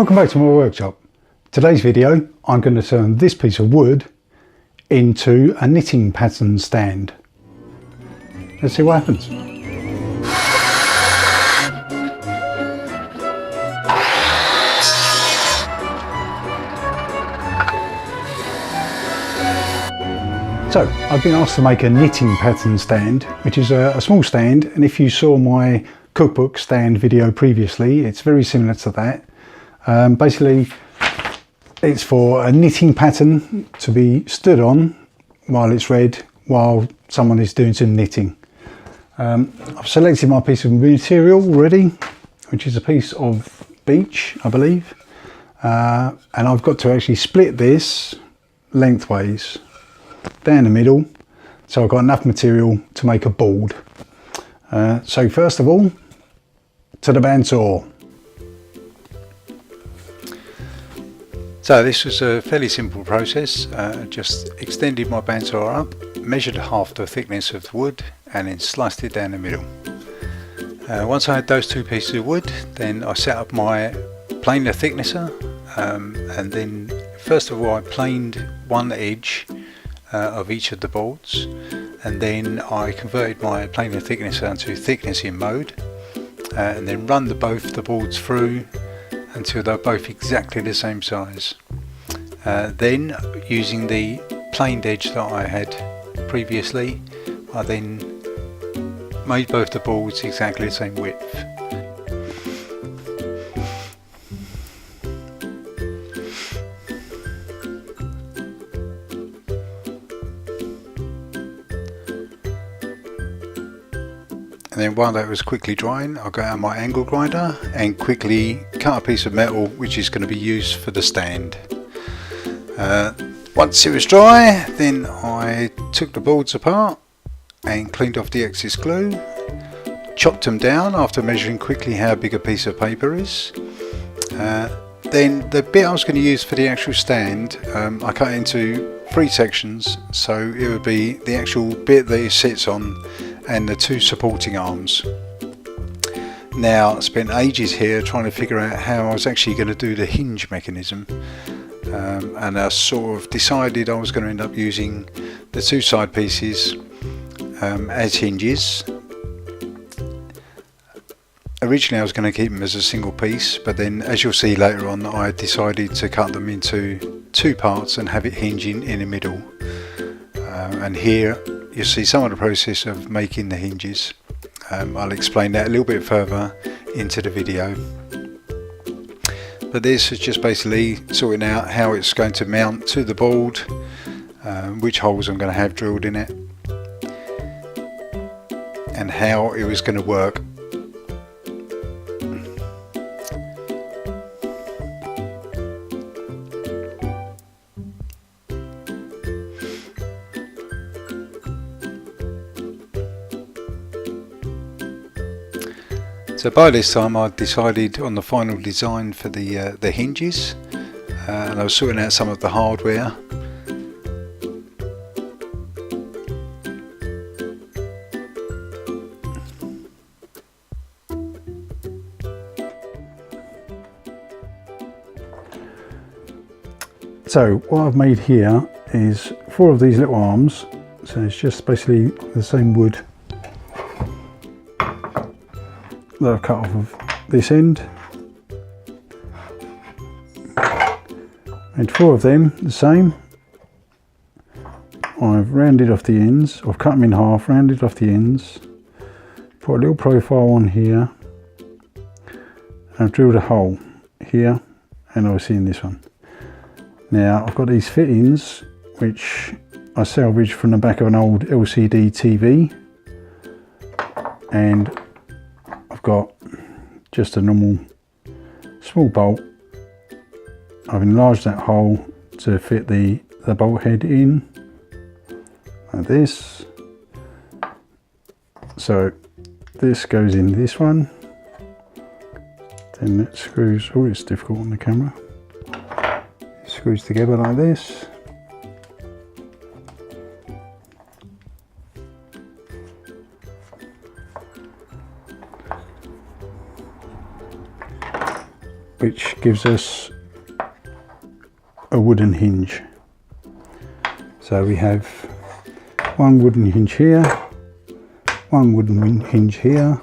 Welcome back to my workshop. Today's video, I'm going to turn this piece of wood into a knitting pattern stand. Let's see what happens. So, I've been asked to make a knitting pattern stand, which is a small stand, and if you saw my cookbook stand video previously, it's very similar to that. Basically, it's for a knitting pattern to be stood on while it's read, while someone is doing some knitting. I've selected my piece of material already, which is a piece of beech, I believe, and I've got to actually split this lengthways down the middle, so I've got enough material to make a board. So first of all, to the bandsaw. So this was a fairly simple process. Just extended my bandsaw up, measured half the thickness of the wood, and then sliced it down the middle. Once I had those two pieces of wood, then I set up my planer thicknesser, and then first of all I planed one edge of each of the boards, and then I converted my planer thicknesser into thicknessing mode, and then run both the boards through until they're both exactly the same size. Then, using the planed edge that I had previously, I then made both the boards exactly the same width. And then while that was quickly drying, I got out my angle grinder and quickly cut a piece of metal which is going to be used for the stand. Once it was dry, then I took the boards apart and cleaned off the excess glue, chopped them down after measuring quickly how big a piece of paper is. Then the bit I was going to use for the actual stand, I cut into 3 sections, so it would be the actual bit that it sits on and the 2 supporting arms. Now I spent ages here trying to figure out how I was actually going to do the hinge mechanism, and I sort of decided I was going to end up using the 2 side pieces as hinges. Originally I was going to keep them as a single piece, but then as you'll see later on, I decided to cut them into 2 parts and have it hinging in the middle. And here you'll see some of the process of making the hinges. I'll explain that a little bit further into the video. But this is just basically sorting out how it's going to mount to the board, which holes I'm going to have drilled in it, and how it was going to work. So by this time I decided on the final design for the hinges, and I was sorting out some of the hardware. So what I've made here is 4 of these little arms, so it's just basically the same wood that I've cut off of this end. Made 4 of them the same. I've rounded off the ends, I've cut them in half, rounded off the ends, put a little profile on here, I've drilled a hole here and obviously in this one. Now I've got these fittings which I salvaged from the back of an old LCD TV, and I've got just a normal small bolt. I've enlarged that hole to fit the bolt head in like this. So this goes in this one, then it screws, oh it's difficult on the camera, it screws together like this. which gives us a wooden hinge. So we have one wooden hinge here, one wooden hinge here,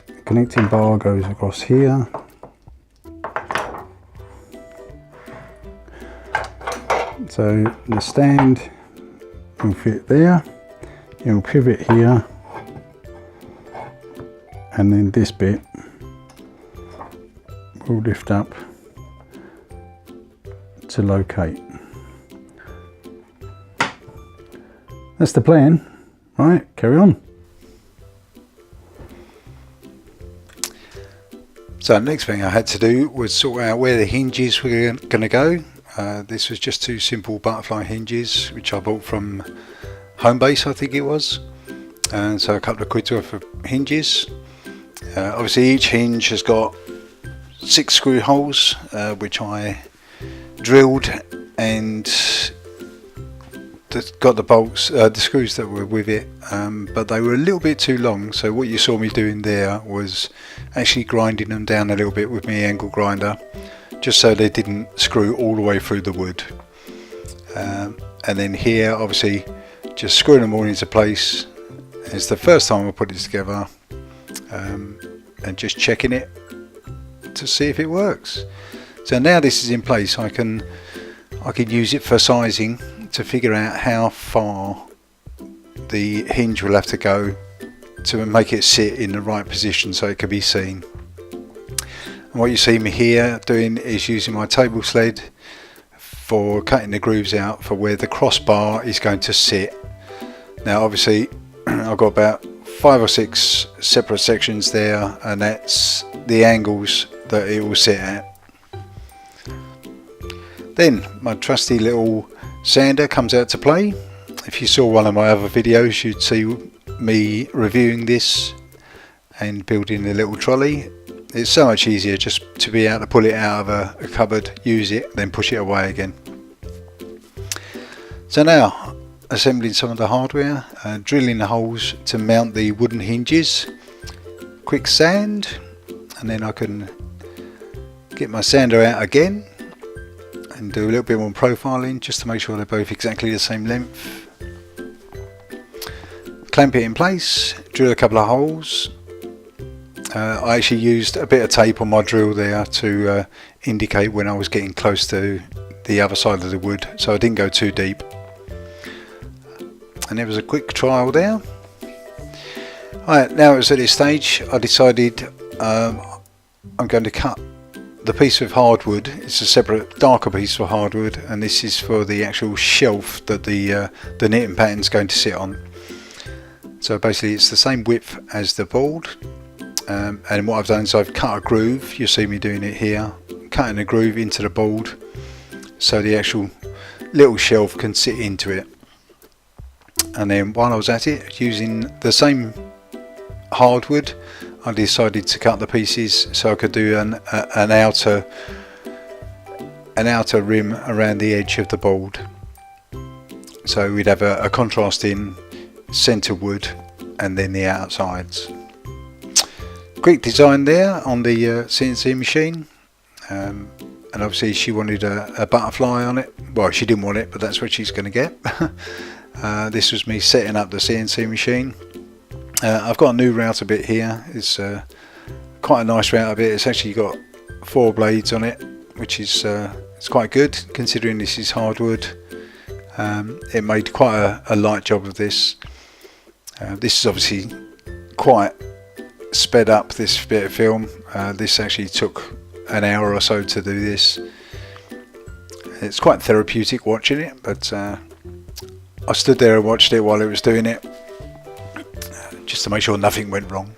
the connecting bar goes across here, so the stand will fit there, it will pivot here, and then this bit will lift up to locate. That's the plan. Right, carry on. So the next thing I had to do was sort out where the hinges were going to go. This was just two simple butterfly hinges which I bought from Homebase, I think it was. And so a couple of quid's worth of hinges. Obviously each hinge has got 6 screw holes, which I drilled and got the bolts, the screws that were with it, but they were a little bit too long, so what you saw me doing there was actually grinding them down a little bit with my angle grinder, just so they didn't screw all the way through the wood. And then here obviously just screwing them all into place. It's the first time I put it together, and just checking it to see if it works. So now this is in place, I can use it for sizing to figure out how far the hinge will have to go to make it sit in the right position so it can be seen. And what you see me here doing is using my table sled for cutting the grooves out for where the crossbar is going to sit. Now obviously I've got about 5 or 6 separate sections there, and that's the angles that it will sit at. Then my trusty little sander comes out to play. If you saw one of my other videos, you'd see me reviewing this and building a little trolley. It's so much easier just to be able to pull it out of a cupboard, use it, then push it away again. So now assembling some of the hardware, drilling the holes to mount the wooden hinges, quick sand, and then I can get my sander out again and do a little bit more profiling just to make sure they're both exactly the same length. Clamp it in place, drill a couple of holes. I actually used a bit of tape on my drill there to indicate when I was getting close to the other side of the wood, so I didn't go too deep. And there was a quick trial there. Alright, now it's at this stage I decided I'm going to cut the piece of hardwood. It's a separate darker piece of hardwood, and this is for the actual shelf that the knitting pattern is going to sit on. So basically it's the same width as the board, and what I've done is I've cut a groove. You'll see me doing it here, cutting a groove into the board so the actual little shelf can sit into it. And then while I was at it, using the same hardwood, I decided to cut the pieces so I could do an outer rim around the edge of the board. So we'd have a contrasting centre wood and then the outsides. Quick design there on the CNC machine, and obviously she wanted a butterfly on it. Well, she didn't want it, but that's what she's going to get. This was me setting up the CNC machine. I've got a new router bit here. It's quite a nice router bit. It's actually got 4 blades on it, which is it's quite good considering this is hardwood. It made quite a light job of this. This is obviously quite sped up, this bit of film. This actually took an hour or so to do this. It's quite therapeutic watching it, but I stood there and watched it while it was doing it, just to make sure nothing went wrong.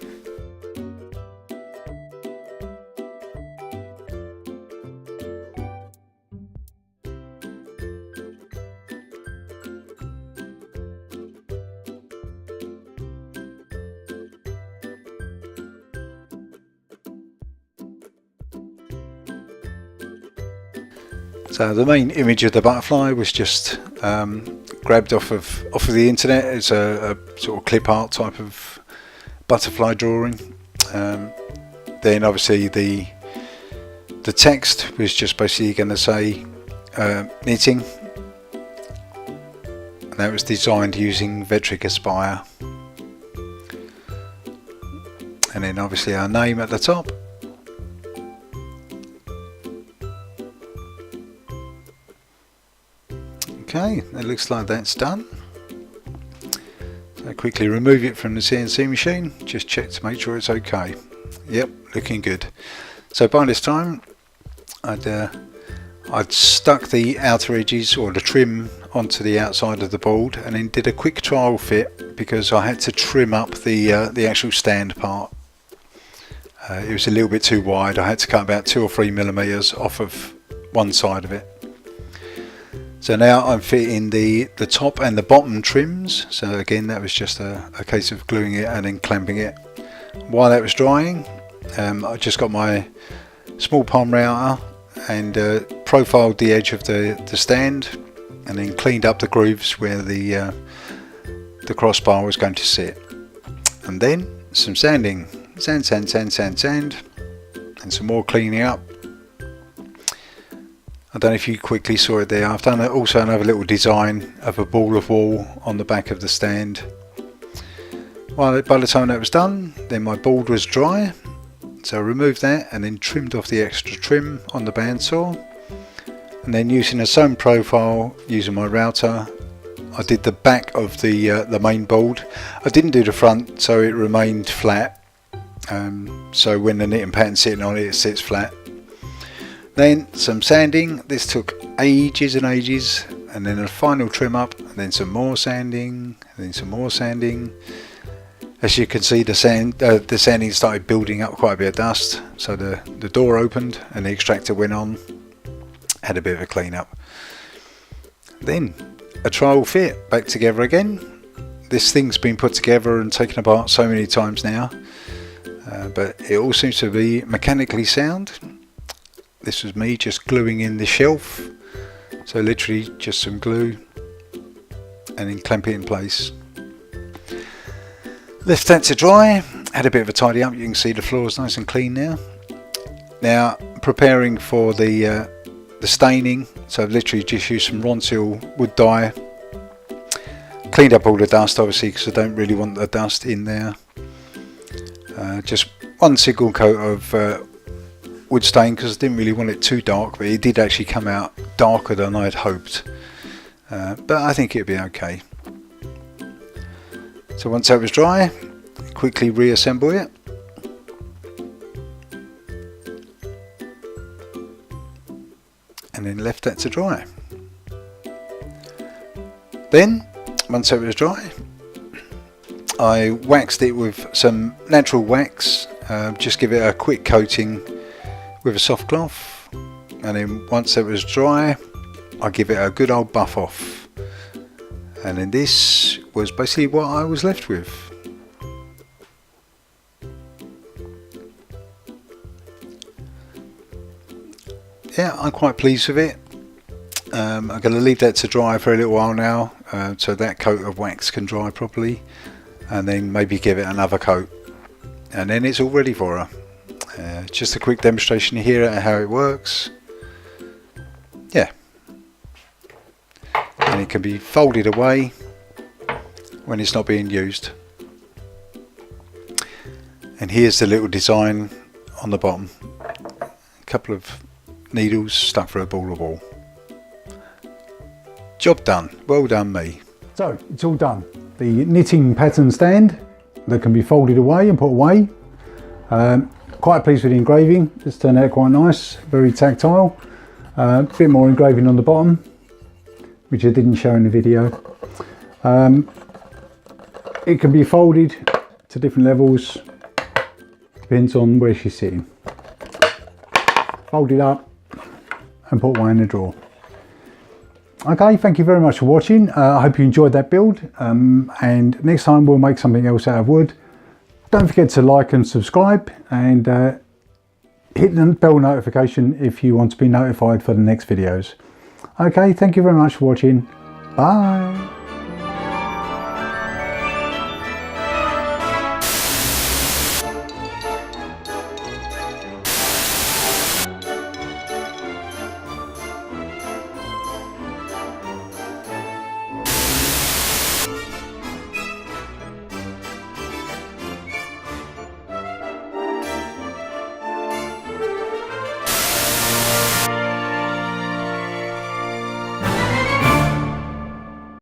So the main image of the butterfly was just grabbed off of the internet. It's a sort of clip art type of butterfly drawing. Then obviously the The text was just basically going to say knitting, and that was designed using Vetric Aspire, and then obviously our name at the top. Okay, it looks like that's done. So quickly remove it from the CNC machine, just check to make sure it's okay. Yep, looking good. So by this time I'd stuck the outer edges or the trim onto the outside of the board, and then did a quick trial fit because I had to trim up the actual stand part. It was a little bit too wide. I had to cut about 2 or 3 millimeters off of one side of it. So now I'm fitting the top and the bottom trims. So again, that was just a case of gluing it and then clamping it. While that was drying, I just got my small palm router and profiled the edge of the stand, and then cleaned up the grooves where the crossbar was going to sit. And then some sanding, sand, and some more cleaning up. I don't know if you quickly saw it there. I've done also another little design of a ball of wool on the back of the stand. Well, by the time that was done, then my board was dry, so I removed that and then trimmed off the extra trim on the bandsaw, and then using a sewn profile using my router, I did the back of the main board. I didn't do the front, so it remained flat, so when the knitting pattern's sitting on it, it sits flat. Then some sanding. This took ages and ages, and then a final trim up, and then some more sanding, and then some more sanding. As you can see, the sanding started building up quite a bit of dust, so the door opened and the extractor went on, had a bit of a clean up. Then a trial fit back together again. This thing's been put together and taken apart so many times now, but it all seems to be mechanically sound. This was me just gluing in the shelf, so literally just some glue and then clamp it in place. Left that to dry, had a bit of a tidy up. You can see the floor is nice and clean now. Now preparing for the staining, so I've literally just used some Ronseal wood dye, cleaned up all the dust obviously because I don't really want the dust in there. Just one single coat of wood stain because I didn't really want it too dark, but it did actually come out darker than I'd hoped, but I think it'd be okay. So once that was dry, quickly reassemble it, and then left that to dry. Then once that was dry, I waxed it with some natural wax, just give it a quick coating with a soft cloth, and then once it was dry, I give it a good old buff off, and then this was basically what I was left with. Yeah, I'm quite pleased with it. I'm going to leave that to dry for a little while now, so that coat of wax can dry properly, and then maybe give it another coat, and then it's all ready for her. Just a quick demonstration here at how it works. Yeah, and it can be folded away when it's not being used. And here's the little design on the bottom, a couple of needles stuck for a ball of wool. Job done. Well done me. So it's all done. The knitting pattern stand that can be folded away and put away. Quite pleased with the engraving. It's turned out quite nice, very tactile. A bit more engraving on the bottom, which I didn't show in the video. It can be folded to different levels, depends on where she's sitting. Fold it up and put away in the drawer. Okay, thank you very much for watching. I hope you enjoyed that build, and next time we'll make something else out of wood. Don't forget to like and subscribe, and hit the bell notification if you want to be notified for the next videos. Okay, thank you very much for watching. Bye.